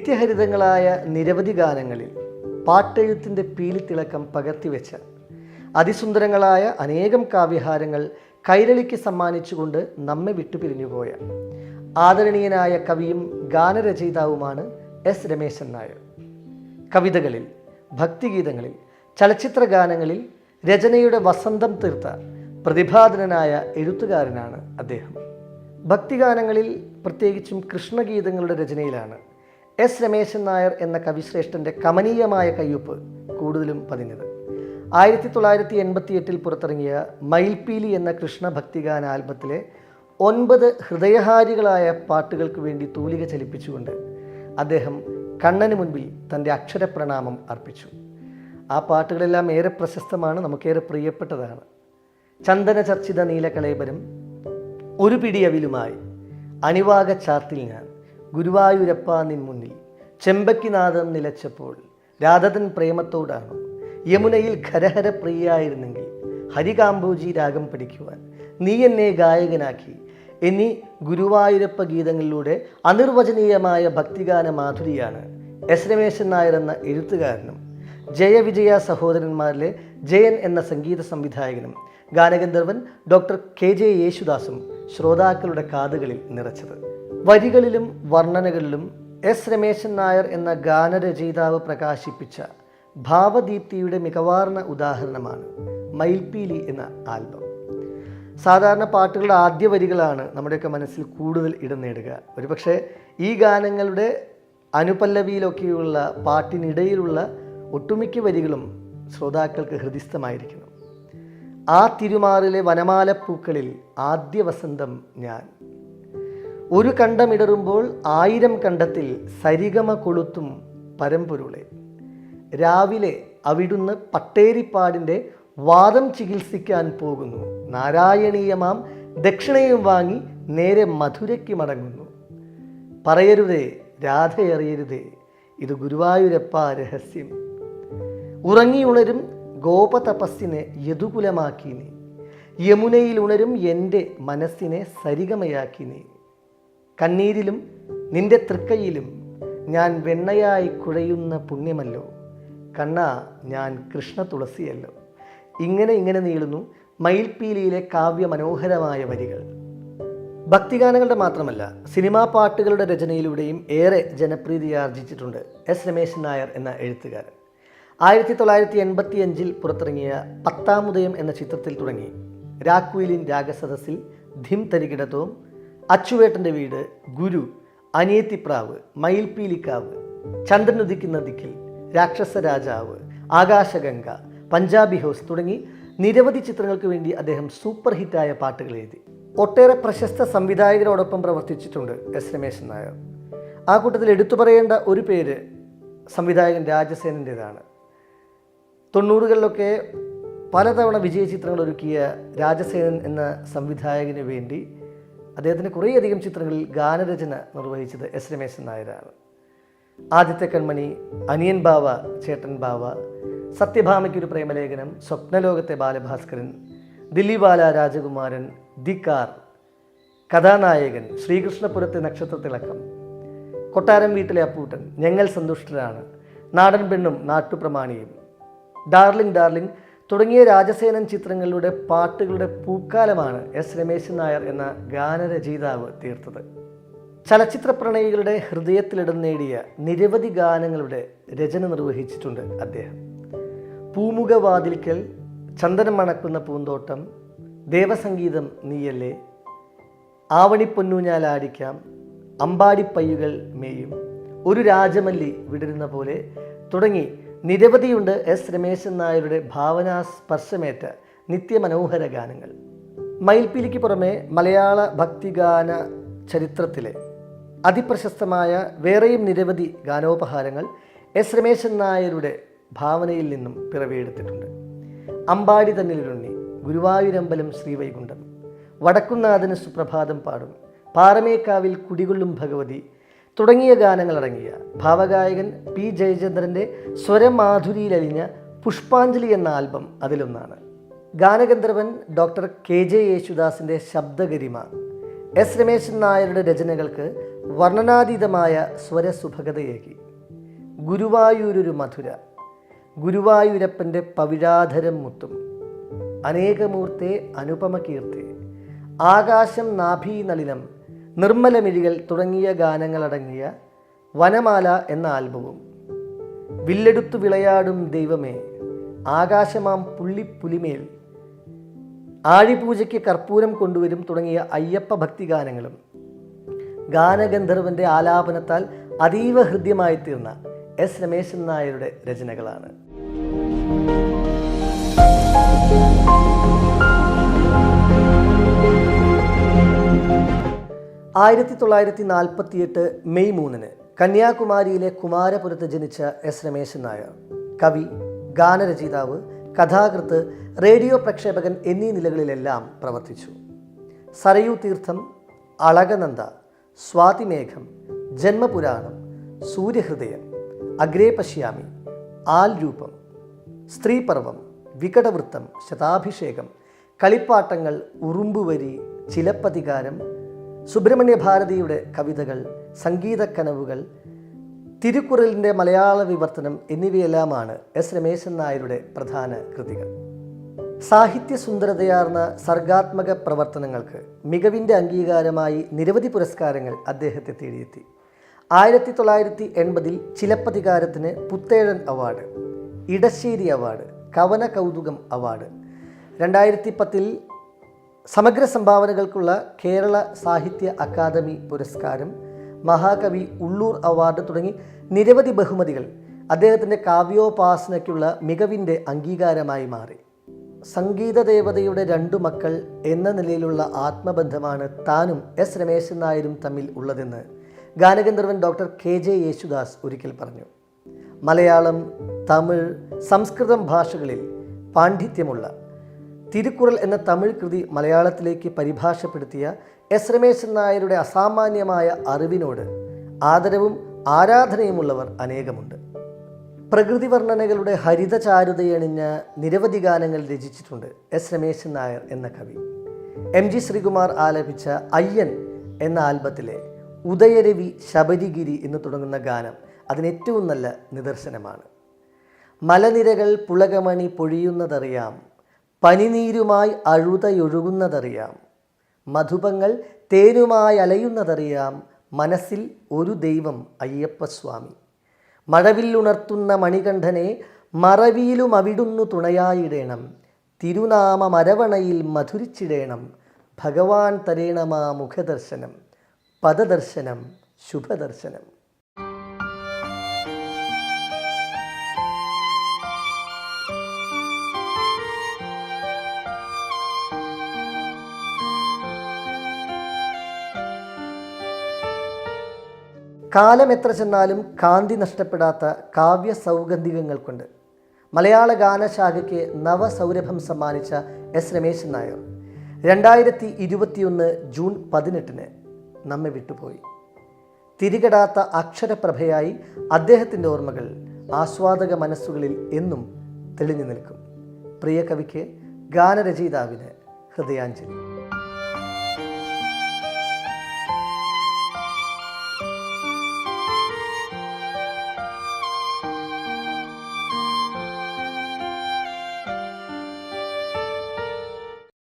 നിത്യഹരിതങ്ങളായ നിരവധി ഗാനങ്ങളിൽ പാട്ടെഴുത്തിൻ്റെ പീലിത്തിളക്കം പകർത്തിവെച്ച അതിസുന്ദരങ്ങളായ അനേകം കാവ്യഹാരങ്ങൾ കൈരളിക്ക് സമ്മാനിച്ചുകൊണ്ട് നമ്മെ വിട്ടുപിരിഞ്ഞുപോയ ആദരണീയനായ കവിയും ഗാനരചയിതാവുമാണ് എസ് രമേശൻ നായർ. കവിതകളിൽ, ഭക്തിഗീതങ്ങളിൽ, ചലച്ചിത്ര ഗാനങ്ങളിൽ രചനയുടെ വസന്തം തീർത്ത പ്രതിഭാധനനായ എഴുത്തുകാരനാണ് അദ്ദേഹം. ഭക്തിഗാനങ്ങളിൽ, പ്രത്യേകിച്ചും കൃഷ്ണഗീതങ്ങളുടെ രചനയിലാണ് എസ് രമേശൻ നായർ എന്ന കവിശ്രേഷ്ഠൻ്റെ കമനീയമായ കയ്യൊപ്പ് കൂടുതലും പതിഞ്ഞത്. 1988 പുറത്തിറങ്ങിയ മയിൽപ്പീലി എന്ന കൃഷ്ണ ഭക്തിഗാന ആൽബത്തിലെ 9 ഹൃദയഹാരികളായ പാട്ടുകൾക്ക് വേണ്ടി തൂലിക ചലിപ്പിച്ചുകൊണ്ട് അദ്ദേഹം കണ്ണന് മുൻപിൽ തൻ്റെ അക്ഷരപ്രണാമം അർപ്പിച്ചു. ആ പാട്ടുകളെല്ലാം ഏറെ പ്രശസ്തമാണ്, നമുക്കേറെ പ്രിയപ്പെട്ടതാണ്. ചന്ദന ചർച്ചിത നീലകളേബരം, ഒരു പിടിയവിലുമായി, അണിവാക ചാർത്തിൽ ഞാൻ, ഗുരുവായൂരപ്പ നിൻ മുന്നിൽ, ചെമ്പക്കിനാദം നിലച്ചപ്പോൾ, രാധതൻ പ്രേമത്തോടാണ്, യമുനയിൽ ഖരഹര പ്രിയായിരുന്നെങ്കിൽ, ഹരികാംബോജി രാഗം പഠിക്കുവാൻ, നീ എന്നെ ഗായകനാക്കി എന്നീ ഗുരുവായൂരപ്പ ഗീതങ്ങളിലൂടെ അനിർവചനീയമായ ഭക്തിഗാന മാധുരിയാണ് എസ് രമേശൻ നായർ എന്ന എഴുത്തുകാരനും ജയവിജയ സഹോദരന്മാരിലെ ജയൻ എന്ന സംഗീത സംവിധായകനും ഗാനഗന്ധർവൻ ഡോക്ടർ KJ യേശുദാസും ശ്രോതാക്കളുടെ കാതുകളിൽ നിറച്ചത്. വരികളിലും വർണ്ണനകളിലും എസ് രമേശൻ നായർ എന്ന ഗാനരചയിതാവ് പ്രകാശിപ്പിച്ച ഭാവദീപ്തിയുടെ മികവാർന്ന ഉദാഹരണമാണ് മയിൽപ്പീലി എന്ന ആൽബം. സാധാരണ പാട്ടുകളുടെ ആദ്യ വരികളാണ് നമ്മുടെയൊക്കെ മനസ്സിൽ കൂടുതൽ ഇടം നേടുക. ഒരുപക്ഷെ ഈ ഗാനങ്ങളുടെ അനുപല്ലവിയിലൊക്കെയുള്ള പാട്ടിനിടയിലുള്ള ഒട്ടുമിക്ക വരികളും ശ്രോതാക്കൾക്ക് ഹൃദിസ്ഥമായിരിക്കണം. ആ തിരുമാറിലെ വനമാലപ്പൂക്കളിൽ ആദ്യ വസന്തം ഞാൻ, ഒരു കണ്ടമിടറുമ്പോൾ 1000 കണ്ടത്തിൽ സരിഗമ കൊളുത്തും പരമ്പൊരുളെ, രാവിലെ അവിടുന്ന് പട്ടേരിപ്പാടിൻ്റെ വാദം ചികിത്സിക്കാൻ പോകുന്നു, നാരായണീയമാം ദക്ഷിണയും വാങ്ങി നേരെ മധുരയ്ക്ക് മടങ്ങുന്നു, പറയരുതേ രാധയറിയരുതേ ഇത് ഗുരുവായൂരപ്പ രഹസ്യം, ഉറങ്ങിയുണരും ഗോപതപസ്സിനെ യദുകുലമാക്കി നീ, യമുനയിൽ ഉണരും എൻ്റെ മനസ്സിനെ സരിഗമയാക്കി നീ, കണ്ണീരിലും നിന്റെ തൃക്കൈയിലും ഞാൻ വെണ്ണയായി കുഴയുന്ന പുണ്യമല്ലോ, കണ്ണാ ഞാൻ കൃഷ്ണ തുളസിയല്ലോ. ഇങ്ങനെ നീളുന്നു മയിൽപ്പീലിയിലെ കാവ്യ മനോഹരമായ വരികൾ. ഭക്തിഗാനങ്ങളുടെ മാത്രമല്ല, സിനിമാ പാട്ടുകളുടെ രചനയിലൂടെയും ഏറെ ജനപ്രീതി ആർജിച്ചിട്ടുണ്ട് എസ് രമേശൻ നായർ എന്ന എഴുത്തുകാരൻ. 1985 പുറത്തിറങ്ങിയ 10-ാം ഉദയം എന്ന ചിത്രത്തിൽ തുടങ്ങി രാക്കുയിലിൻ രാഗസദസ്സിൽ, ധിം തരികിടത്തോം, അച്ചുവേട്ടൻ്റെ വീട്, ഗുരു, അനിയത്തിപ്രാവ്, മയിൽപ്പീലിക്കാവ്, ചന്ദ്രനുദിക്കുന്ന ദിക്കിൽ, രാക്ഷസ രാജാവ്, ആകാശഗംഗ, പഞ്ചാബി ഹൗസ് തുടങ്ങി നിരവധി ചിത്രങ്ങൾക്ക് വേണ്ടി അദ്ദേഹം സൂപ്പർ ഹിറ്റായ പാട്ടുകൾ എഴുതി. ഒട്ടേറെ പ്രശസ്ത സംവിധായകരോടൊപ്പം പ്രവർത്തിച്ചിട്ടുണ്ട് എസ് രമേശൻ നായർ. ആ കൂട്ടത്തിൽ എടുത്തു പറയേണ്ട ഒരു പേര് സംവിധായകൻ രാജസേനൻ്റേതാണ്. 90കളിലൊക്കെ പലതവണ വിജയ ചിത്രങ്ങൾ ഒരുക്കിയ രാജസേനൻ എന്ന സംവിധായകന് വേണ്ടി അദ്ദേഹത്തിൻ്റെ കുറേയധികം ചിത്രങ്ങളിൽ ഗാനരചന നിർവഹിച്ചത് എസ് രമേശൻ നായരാണ്. ആദ്യത്തെ കൺമണി, അനിയൻ ബാവ, ചേട്ടൻ ബാവ, സത്യഭാമയ്ക്കൊരു പ്രേമലേഖനം, സ്വപ്നലോകത്തെ ബാലഭാസ്കരൻ, ദില്ലിവാല രാജകുമാരൻ, ദി കാർ, കഥാനായകൻ, ശ്രീകൃഷ്ണപുരത്തെ നക്ഷത്രത്തിളക്കം, കൊട്ടാരം വീട്ടിലെ അപ്പൂട്ടൻ, ഞങ്ങൾ സന്തുഷ്ടരാണ്, നാടൻ പെണ്ണും നാട്ടുപ്രമാണിയും, ഡാർലിംഗ് ഡാർലിംഗ് തുടങ്ങിയ രാജസേനൻ ചിത്രങ്ങളുടെ പാട്ടുകളുടെ പൂക്കാലമാണ് എസ് രമേശൻ നായർ എന്ന ഗാനരചയിതാവ് തീർത്തത്. ചലച്ചിത്ര പ്രണയികളുടെ ഹൃദയത്തിലിടം നേടിയ നിരവധി ഗാനങ്ങളുടെ രചന നിർവഹിച്ചിട്ടുണ്ട് അദ്ദേഹം. പൂമുഖവാതിൽക്കൽ, ചന്ദനം മണക്കുന്ന പൂന്തോട്ടം, ദേവസംഗീതം നീയല്ലേ, ആവണിപ്പൊന്നൂഞ്ഞാലാടിക്കാം, അമ്പാടിപ്പയ്യുകൾ മേയും, ഒരു രാജമല്ലി വിടരുന്ന പോലെ തുടങ്ങി നിരവധിയുണ്ട് എസ് രമേശൻ നായരുടെ ഭാവനാസ്പർശമേറ്റ നിത്യമനോഹര ഗാനങ്ങൾ. മയിൽപ്പീലിക്ക് പുറമെ മലയാള ഭക്തിഗാന ചരിത്രത്തിലെ അതിപ്രശസ്തമായ വേറെയും നിരവധി ഗാനോപഹാരങ്ങൾ എസ് രമേശൻ നായരുടെ ഭാവനയിൽ നിന്നും പിറവിയെടുത്തിട്ടുണ്ട്. അമ്പാടി തന്നിലുണ്ണി, ഗുരുവായൂരമ്പലം ശ്രീവൈകുണ്ഠം, വടക്കുന്നാഥന് സുപ്രഭാതം പാടും, പാറമേക്കാവിൽ കുടികൊള്ളും ഭഗവതി തുടങ്ങിയ ഗാനങ്ങളടങ്ങിയ ഭാവഗായകൻ പി ജയചന്ദ്രൻ്റെ സ്വരമാധുരിയിലലിഞ്ഞ പുഷ്പാഞ്ജലി എന്ന ആൽബം അതിലൊന്നാണ്. ഗാനഗന്ധർവൻ ഡോക്ടർ KJ യേശുദാസിൻ്റെ ശബ്ദഗരിമ എസ് രമേശൻ നായരുടെ രചനകൾക്ക് വർണ്ണനാതീതമായ സ്വരസുഭഗതയേകി. ഗുരുവായൂരൊരു മധുര, ഗുരുവായൂരപ്പൻ്റെ പവിഴാധരം മുത്തും, അനേകമൂർത്തെ അനുപമ കീർത്തി, ആകാശം നാഭീനളിനം, നിർമ്മലമിഴികൾ തുടങ്ങിയ ഗാനങ്ങളടങ്ങിയ വനമാല എന്ന ആൽബവും, വില്ലെടുത്തു വിളയാടും ദൈവമേ, ആകാശമാം പുള്ളിപ്പുലിമേൽ, ആഴിപൂജയ്ക്ക് കർപ്പൂരം കൊണ്ടുവരും തുടങ്ങിയ അയ്യപ്പ ഭക്തിഗാനങ്ങളും ഗാനഗന്ധർവൻ്റെ ആലാപനത്താൽ അതീവ ഹൃദ്യമായി തീർന്ന എസ് രമേശൻ നായരുടെ രചനകളാണ്. ആയിരത്തി 1948 മെയ് 3 കന്യാകുമാരിയിലെ കുമാരപുരത്ത് ജനിച്ച എസ് രമേശൻ നായർ കവി, ഗാനരചയിതാവ്, കഥാകൃത്ത്, റേഡിയോ പ്രക്ഷേപകൻ എന്നീ നിലകളിലെല്ലാം പ്രവർത്തിച്ചു. സരയൂ തീർത്ഥം, അളകനന്ദ, സ്വാതിമേഘം, ജന്മപുരാണം, സൂര്യഹൃദയം, അഗ്രേ പശ്യാമി, ആൽരൂപം, സ്ത്രീപർവം, വികടവൃത്തം, ശതാഭിഷേകം, കളിപ്പാട്ടങ്ങൾ, ഉറുമ്പുവരി, ചിലപ്പതികാരം, സുബ്രഹ്മണ്യ ഭാരതിയുടെ കവിതകൾ, സംഗീതക്കനവുകൾ, തിരുക്കുറലിൻ്റെ മലയാള വിവർത്തനം എന്നിവയെല്ലാമാണ് എസ് രമേശൻ നായരുടെ പ്രധാന കൃതികൾ. സാഹിത്യസുന്ദരതയാർന്ന സർഗാത്മക പ്രവർത്തനങ്ങൾക്ക് മികവിൻ്റെ അംഗീകാരമായി നിരവധി പുരസ്കാരങ്ങൾ അദ്ദേഹത്തെ തേടിയെത്തി. 1980 ചിലപ്പതികാരത്തിന് പുത്തേഴൻ അവാർഡ്, ഇടശ്ശേരി അവാർഡ്, കവന കൗതുകം അവാർഡ്, 2010 സമഗ്ര സംഭാവനകൾക്കുള്ള കേരള സാഹിത്യ അക്കാദമി പുരസ്കാരം, മഹാകവി ഉള്ളൂർ അവാർഡ് തുടങ്ങി നിരവധി ബഹുമതികൾ അദ്ദേഹത്തിൻ്റെ കാവ്യോപാസനയ്ക്കുള്ള മികവിൻ്റെ അംഗീകാരമായി മാറി. സംഗീത ദേവതയുടെ 2 മക്കൾ എന്ന നിലയിലുള്ള ആത്മബന്ധമാണ് താനും എസ് രമേശൻ നായരും തമ്മിൽ ഉള്ളതെന്ന് ഗാനഗന്ധർവൻ ഡോക്ടർ KJ യേശുദാസ് ഒരിക്കൽ പറഞ്ഞു. മലയാളം, തമിഴ്, സംസ്കൃതം ഭാഷകളിൽ പാണ്ഡിത്യമുള്ള തിരുക്കുറൽ എന്ന തമിഴ് കൃതി മലയാളത്തിലേക്ക് പരിഭാഷപ്പെടുത്തിയ എസ് രമേശൻ നായരുടെ അസാമാന്യമായ അറിവിനോട് ആദരവും ആരാധനയുമുള്ളവർ അനേകമുണ്ട്. പ്രകൃതി വർണ്ണനകളുടെ ഹരിതചാരുതയണിഞ്ഞ നിരവധി ഗാനങ്ങൾ രചിച്ചിട്ടുണ്ട് എസ് രമേശൻ നായർ എന്ന കവി. MG ശ്രീകുമാർ ആലപിച്ച അയ്യൻ എന്ന ആൽബത്തിലെ ഉദയരവി ശബരിഗിരി എന്ന് തുടങ്ങുന്ന ഗാനം അതിനേറ്റവും നല്ല നിദർശനമാണ്. മലനിരകൾ പുളകമണി പൊഴിയുന്നതറിയാം, പനിനീരുമായി അഴുതയൊഴുകുന്നതറിയാം, മധുപങ്ങൾ തേനുമായി അലയുന്നതറിയാം, മനസ്സിൽ ഒരു ദൈവം അയ്യപ്പസ്വാമി, മഴവില്ലുണർത്തുന്ന മണികണ്ഠനെ മറവിയിലും അവിടുന്നു തുണയായിടേണം, തിരുനാമ മരവണയിൽ മധുരിച്ചിടേണം, ഭഗവാൻ തരേണമാ മുഖദർശനം, പദദർശനം, ശുഭദർശനം. കാലം എത്ര ചെന്നാലും കാന്തി നഷ്ടപ്പെടാത്ത കാവ്യ സൗഗന്ധികങ്ങൾ കൊണ്ട് മലയാള ഗാനശാഖയ്ക്ക് നവസൗരഭം സമ്മാനിച്ച എസ് രമേശൻ നായർ 2021 ജൂൺ 18 നമ്മെ വിട്ടുപോയി. തിരികടാത്ത അക്ഷരപ്രഭയായി അദ്ദേഹത്തിൻ്റെ ഓർമ്മകൾ ആസ്വാദക മനസ്സുകളിൽ എന്നും തെളിഞ്ഞു നിൽക്കും. പ്രിയ കവിക്ക്, ഗാനരചയിതാവിന് ഹൃദയാഞ്ജലി.